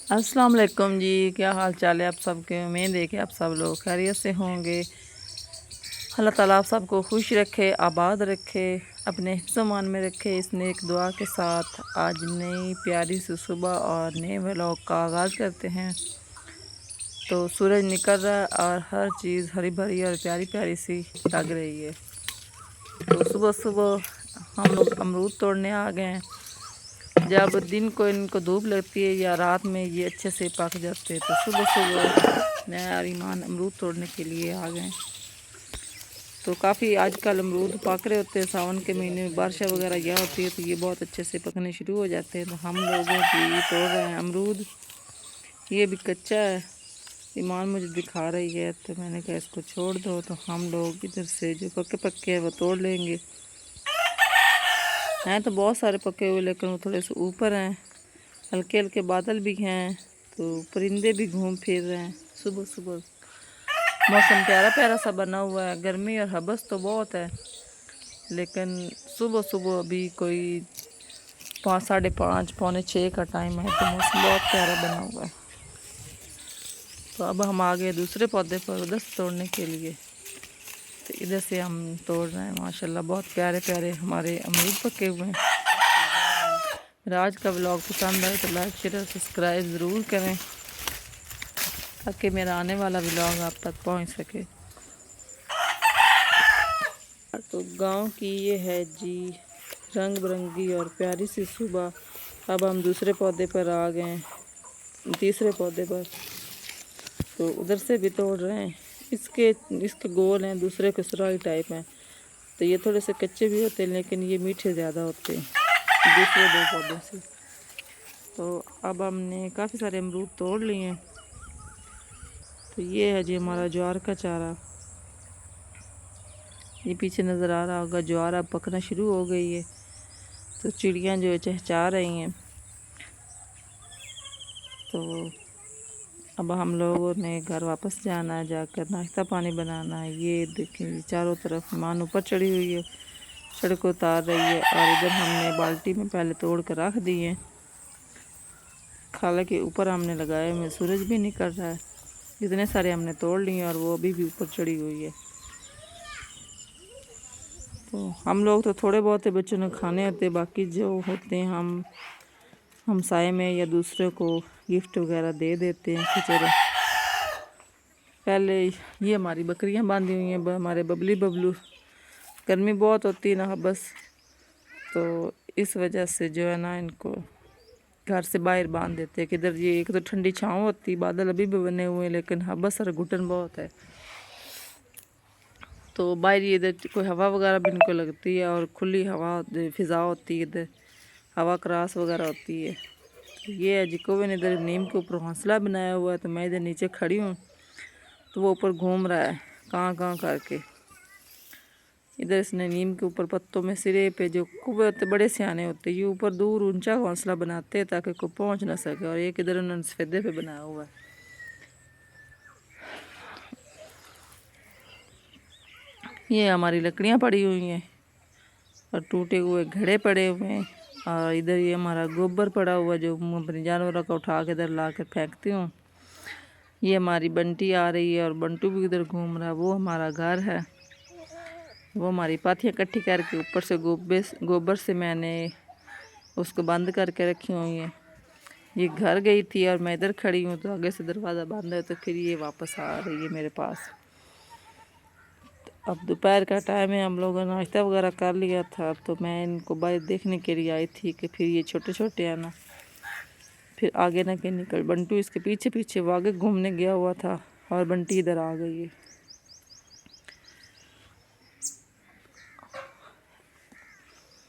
अस्सलाम वालेकुम जी। क्या हाल चाल है आप सबके। उम्मीद है कि आप सब लोग खैरियत से होंगे। अल्लाह ताला आप सबको खुश रखे, आबाद रखे, अपने हिफ्ज़-ओ-मान में रखे। इस नेक दुआ के साथ आज नई प्यारी सी सुबह और नए व्लॉग का आगाज़ करते हैं। तो सूरज निकल रहा है और हर चीज़ हरी भरी और प्यारी प्यारी सी लग रही है। तो सुबह सुबह हम लोग अमरूद तोड़ने आ गए हैं। जब दिन को इनको धूप लगती है या रात में ये अच्छे से पक जाते हैं, तो सुबह सुबह मैं और ईमान अमरूद तोड़ने के लिए आ गए। तो काफ़ी आजकल अमरूद पक रहे होते हैं। सावन के महीने में बारिश वगैरह यह होती है तो ये बहुत अच्छे से पकने शुरू हो जाते हैं। तो हम लोग भी तोड़ रहे हैं अमरूद। ये भी कच्चा है। ईमान मुझे दिखा रही है तो मैंने कहा इसको छोड़ दो, तो हम लोग इधर से जो पक्के पक्के हैं वो तोड़ लेंगे। हैं तो बहुत सारे पके हुए लेकिन वो थोड़े से ऊपर हैं। हल्के हल्के बादल भी हैं तो परिंदे भी घूम फिर रहे हैं। सुबह सुबह मौसम प्यारा प्यारा सा बना हुआ है। गर्मी और हबस तो बहुत है, लेकिन सुबह सुबह अभी कोई 5, 5:30, पौने 6 का टाइम है तो मौसम बहुत प्यारा बना हुआ है। तो अब हम आ गए दूसरे पौधे पर उधर से तोड़ने के लिए। तो इधर से हम तोड़ रहे हैं। माशाल्लाह बहुत प्यारे प्यारे हमारे अमरूद पके हुए हैं। मेरा आज का व्लॉग पसंद आए तो लाइक शेयर और सब्सक्राइब ज़रूर करें ताकि मेरा आने वाला व्लॉग आप तक पहुंच सके। तो गांव की ये है जी रंग बिरंगी और प्यारी सी सुबह। अब हम दूसरे पौधे पर आ गए हैं, तीसरे पौधे पर। तो उधर से भी तोड़ रहे हैं। इसके इसके गोल हैं, दूसरे के सुराही टाइप हैं। तो ये थोड़े से कच्चे भी होते हैं लेकिन ये मीठे ज़्यादा होते हैं दूसरे दो पौधों से। तो अब हमने काफ़ी सारे अमरूद तोड़ लिए हैं। तो ये है जी हमारा ज्वार का चारा। ये पीछे नज़र आ रहा होगा, ज्वार अब पकना शुरू हो गई है। तो चिड़ियाँ जो है चहचहा रही हैं। तो अब हम लोगों ने घर वापस जाना है, जाकर नाश्ता पानी बनाना है। ये देखें चारों तरफ ईमान ऊपर चढ़ी हुई है, सड़क उतार रही है। और इधर हमने बाल्टी में पहले तोड़ कर रख दी है। खाला के ऊपर हमने लगाए हुए, सूरज भी निकल रहा है। इतने सारे हमने तोड़ लिए और वो अभी भी ऊपर चढ़ी हुई है। तो हम लोग तो थोड़े बहुत बच्चों ने खाने होते, बाकी जो होते हैं हम हमसाए में या दूसरे को गिफ्ट वगैरह दे देते हैं खिचड़े। पहले ये हमारी बकरियां बांधी हुई हैं, हमारे बबली बबलू। गर्मी बहुत होती है ना बस, तो इस वजह से जो है ना इनको घर से बाहर बांध देते हैं। किधर ये एक तो ठंडी छाँव होती, बादल अभी भी बने हुए हैं लेकिन हबस और घुटन बहुत है। तो बाहर ये इधर कोई हवा वगैरह भी इनको लगती है और खुली हवा फिज़ा होती है, इधर हवा क्रॉस वगैरह होती है। तो ये है जी कोविन इधर नीम के ऊपर घोंसला बनाया हुआ है। तो मैं इधर नीचे खड़ी हूँ तो वो ऊपर घूम रहा है कहाँ कहाँ करके। इधर इसने नीम के ऊपर पत्तों में सिरे पे जो कुछ बड़े सियाने होते हैं ये ऊपर दूर ऊंचा घोंसला बनाते हैं ताकि कोई पहुँच ना सके। और एक इधर उन्होंने सफेदे पे बनाया हुआ है। ये हमारी लकड़ियाँ पड़ी हुई हैं और टूटे हुए घड़े पड़े हुए हैं। और इधर ये हमारा गोबर पड़ा हुआ जो अपने जानवरों का उठा के इधर ला कर फेंकती हूँ। ये हमारी बंटी आ रही है और बंटू भी इधर घूम रहा है। वो हमारा घर है। वो हमारी पाथियाँ इकट्ठी करके ऊपर से गोबर से मैंने उसको बंद करके रखी हुई है। ये घर गई थी और मैं इधर खड़ी हूँ तो आगे से दरवाज़ा बंद है तो फिर ये वापस आ रही है मेरे पास। अब दोपहर का टाइम है, हम लोगों ने नाश्ता वगैरह कर लिया था तो मैं इनको बाहर देखने के लिए आई थी कि फिर ये छोटे छोटे हैं ना, फिर आगे ना के निकल। बंटू इसके पीछे पीछे वो आगे घूमने गया हुआ था और बंटी इधर आ गई है।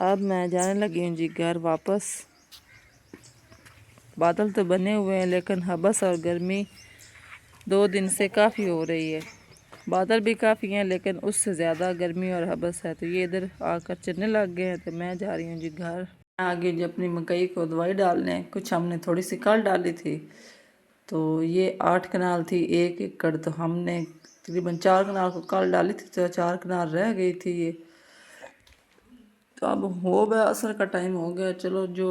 अब मैं जाने लगी हूँ जी घर वापस। बादल तो बने हुए हैं लेकिन हबस और गर्मी 2 दिन से काफ़ी हो रही है। बादल भी काफ़ी हैं लेकिन उससे ज़्यादा गर्मी और हबस है। तो ये इधर आकर चलने लग गए हैं तो मैं जा रही हूँ जी घर। आगे जो अपनी मकई को दवाई डालने, कुछ हमने थोड़ी सी कल डाली थी। तो ये 8 कनाल थी, 1 एकड़। तो हमने तकरीबन 4 कनाल को कल डाली थी तो 4 कनाल रह गई थी ये। तो अब हो गया, असर का टाइम हो गया। चलो जो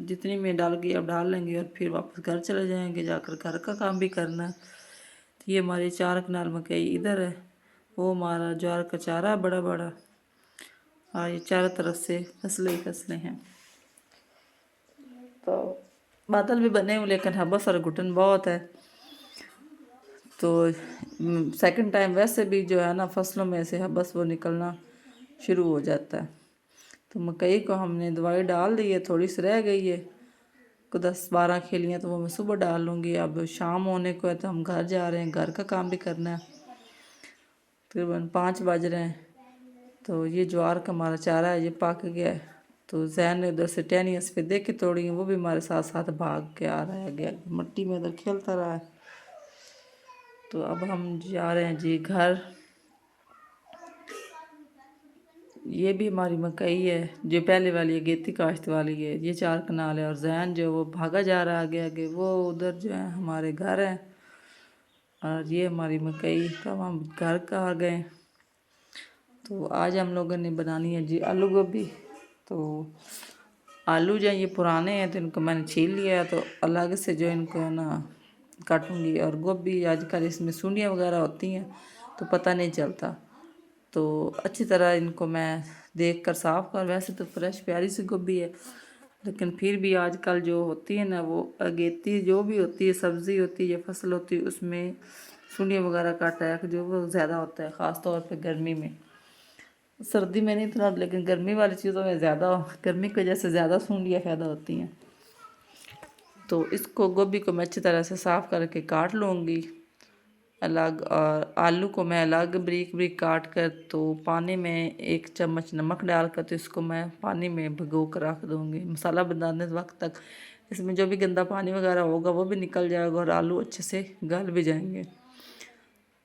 जितनी मैं डाल गई अब डाल लेंगे और फिर वापस घर चले जाएंगे, जाकर घर का काम भी करना है। तो ये हमारी 4 कनाल मकई इधर है, वो हमारा ज्वार का चारा बड़ा बड़ा, और ये चारों तरफ से फसलें ही फसलें हैं। तो बादल भी बने हुए लेकिन हबस और घुटन बहुत है। तो सेकंड टाइम वैसे भी जो है ना फसलों में से हबस वो निकलना शुरू हो जाता है। तो मकई को हमने दवाई डाल दी है, थोड़ी सी रह गई है, को 10-12 खेलियाँ, तो वो मैं सुबह डाल लूँगी। अब शाम होने को है तो हम घर जा रहे हैं, घर का काम भी करना है। तकरीबन 5 बज रहे हैं। तो ये ज्वार का हमारा चारा है, ये पक गया है। तो जैन ने उधर से टहनियाँ पे देख के तोड़ी हैं, वो भी हमारे साथ साथ भाग के आ रहा है, गया मिट्टी में उधर खेलता रहा है। तो अब हम जा रहे हैं जी घर। ये भी हमारी मकई है, जो पहले वाली है गेती काश्त वाली है, ये 4 कनाल है। और जैन जो वो भागा जा रहा है आगे आगे, वो उधर जो है हमारे घर है। और ये हमारी मकई, तो हम घर का आ गए। तो आज हम लोगों ने बनानी है जी आलू गोभी। तो आलू जो ये पुराने हैं तो इनको मैंने छील लिया है, तो अलग से जो इनको है ना काटूंगी। और गोभी आजकल इसमें सुंडियाँ वगैरह होती हैं तो पता नहीं चलता, तो अच्छी तरह इनको मैं देख कर साफ़ कर। वैसे तो फ्रेश प्यारी सी गोभी है, लेकिन फिर भी आजकल जो होती है ना वो अगेती जो भी होती है, सब्ज़ी होती है या फसल होती है, उसमें सुंडियाँ वगैरह का अटैक जो वो ज़्यादा होता है, ख़ास तौर पे गर्मी में। सर्दी में नहीं इतना, लेकिन गर्मी वाली चीज़ों में ज़्यादा, गर्मी की वजह से ज़्यादा सुंडियाँ पैदा होती हैं। तो इसको गोभी को मैं अच्छी तरह से साफ़ करके काट लूँगी अलग, और आलू को मैं अलग बारीक बारीक काट कर, तो पानी में 1 चम्मच नमक डालकर तो इसको मैं पानी में भिगो कर रख दूँगी। मसाला बनाने वक्त तक इसमें जो भी गंदा पानी वगैरह होगा वो भी निकल जाएगा और आलू अच्छे से गल भी जाएंगे।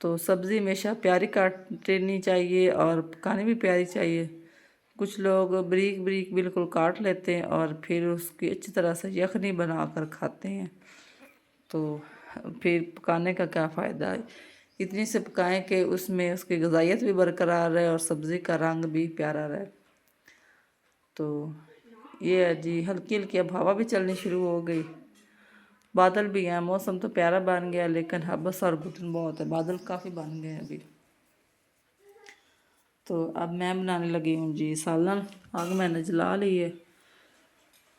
तो सब्ज़ी हमेशा प्यारी काटनी चाहिए और पकानी भी प्यारी चाहिए। कुछ लोग बारीक बारीक बिल्कुल काट लेते हैं और फिर उसकी अच्छी तरह से यखनी बना कर खाते हैं, तो फिर पकाने का क्या फ़ायदा है। इतनी से पकाएं कि उसमें उसकी ग़िज़ाइयत भी बरकरार रहे और सब्ज़ी का रंग भी प्यारा रहे। तो ये है जी, हल्की हल्की अब हवा भी चलनी शुरू हो गई, बादल भी हैं, मौसम तो प्यारा बन गया, लेकिन हबस और घुटन बहुत है। बादल काफ़ी बन गए हैं अभी। तो अब मैं बनाने लगी हूँ जी सालन। आग मैंने जला ली है।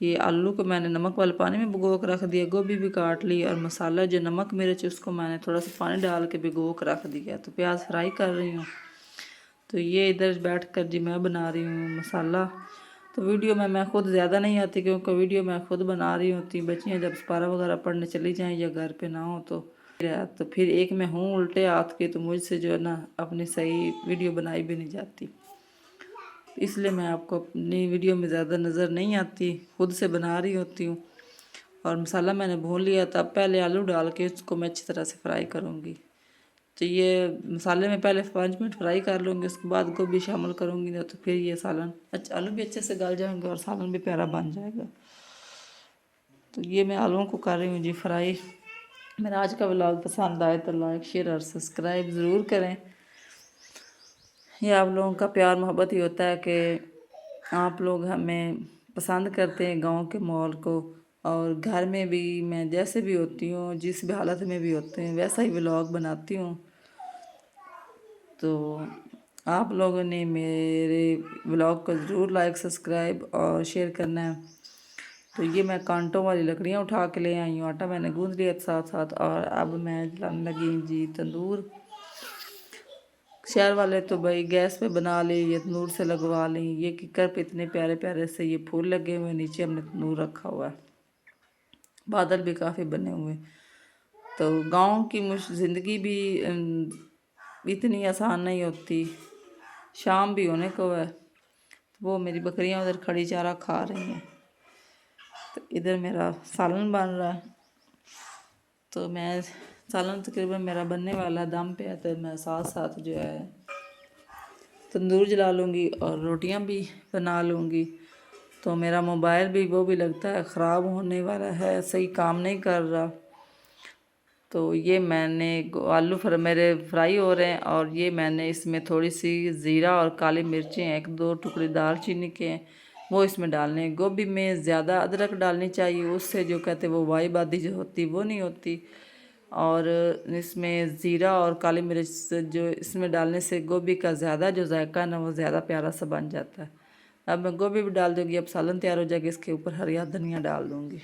ये आलू को मैंने नमक वाले पानी में भिगो कर रख दिया, गोभी भी काट ली, और मसाला जो नमक मिर्च उसको मैंने थोड़ा सा पानी डाल के भिगो कर रख दिया। तो प्याज फ्राई कर रही हूँ। तो ये इधर बैठ कर जी मैं बना रही हूँ मसाला। तो वीडियो में मैं खुद ज़्यादा नहीं आती, क्योंकि वीडियो मैं खुद बना रही होती। बच्चियाँ जब सपारा वगैरह पढ़ने चली जाएँ या घर पे ना हो तो फिर एक मैं हूँ उल्टे हाथ की, तो मुझसे जो है ना अपनी सही वीडियो बनाई भी नहीं जाती। इसलिए मैं आपको अपनी वीडियो में ज़्यादा नज़र नहीं आती, खुद से बना रही होती हूँ। और मसाला मैंने भून लिया था, पहले आलू डाल के उसको मैं अच्छी तरह से फ्राई करूँगी। तो ये मसाले में पहले 5 मिनट फ्राई कर लूँगी, उसके बाद गोभी शामिल करूँगी ना, तो फिर ये सालन अच्छा, आलू भी अच्छे से गल जाएंगे और सालन भी प्यारा बन जाएगा। तो ये मैं आलूओं को कर रही हूँ जी फ्राई। मेरा आज का व्लॉग पसंद आए तो लाइक शेयर और सब्सक्राइब ज़रूर करें। ये आप लोगों का प्यार मोहब्बत ही होता है कि आप लोग हमें पसंद करते हैं, गांव के माहौल को। और घर में भी मैं जैसे भी होती हूँ, जिस भी हालत में भी होते हैं, वैसा ही व्लॉग बनाती हूँ। तो आप लोगों ने मेरे व्लॉग को ज़रूर लाइक सब्सक्राइब और शेयर करना है। तो ये मैं कांटों वाली लकड़ियाँ उठा के ले आई हूँ, आटा मैंने गूँध लिया साथ साथ। और अब मैं जलाने लगी हूँ जी तंदूर। शहर वाले तो भाई गैस पे बना ले या तंदूर से लगवा लें। ये किकर पे इतने प्यारे प्यारे से ये फूल लगे हुए, नीचे हमने तंदूर रखा हुआ है। बादल भी काफ़ी बने हुए। तो गांव की ज़िंदगी भी इतनी आसान नहीं होती। शाम भी होने को है, तो वो मेरी बकरियां उधर खड़ी चारा खा रही हैं। तो इधर मेरा सालन बन रहा है। तो मैं सालन तकरीबन मेरा बनने वाला दम पे है, तो मैं साथ साथ जो है तंदूर जला लूँगी और रोटियां भी बना लूँगी। तो मेरा मोबाइल भी वो भी लगता है ख़राब होने वाला है, सही काम नहीं कर रहा। तो ये मैंने आलू मेरे फ्राई हो रहे हैं, और ये मैंने इसमें थोड़ी सी ज़ीरा और काली मिर्चें, 1-2 टुकड़े दालचीनी के हैं, वो इसमें डालने हैं। गोभी में ज़्यादा अदरक डालनी चाहिए, उससे जो कहते हैं वो वाईबादी जो होती वो नहीं होती। और इसमें ज़ीरा और काली मिर्च जो इसमें डालने से गोभी का ज़्यादा जो जायका है ना वो ज़्यादा प्यारा सा बन जाता है। अब मैं गोभी भी डाल दूँगी। अब सालन तैयार हो जाएगी, इसके ऊपर हरिया धनिया डाल दूँगी।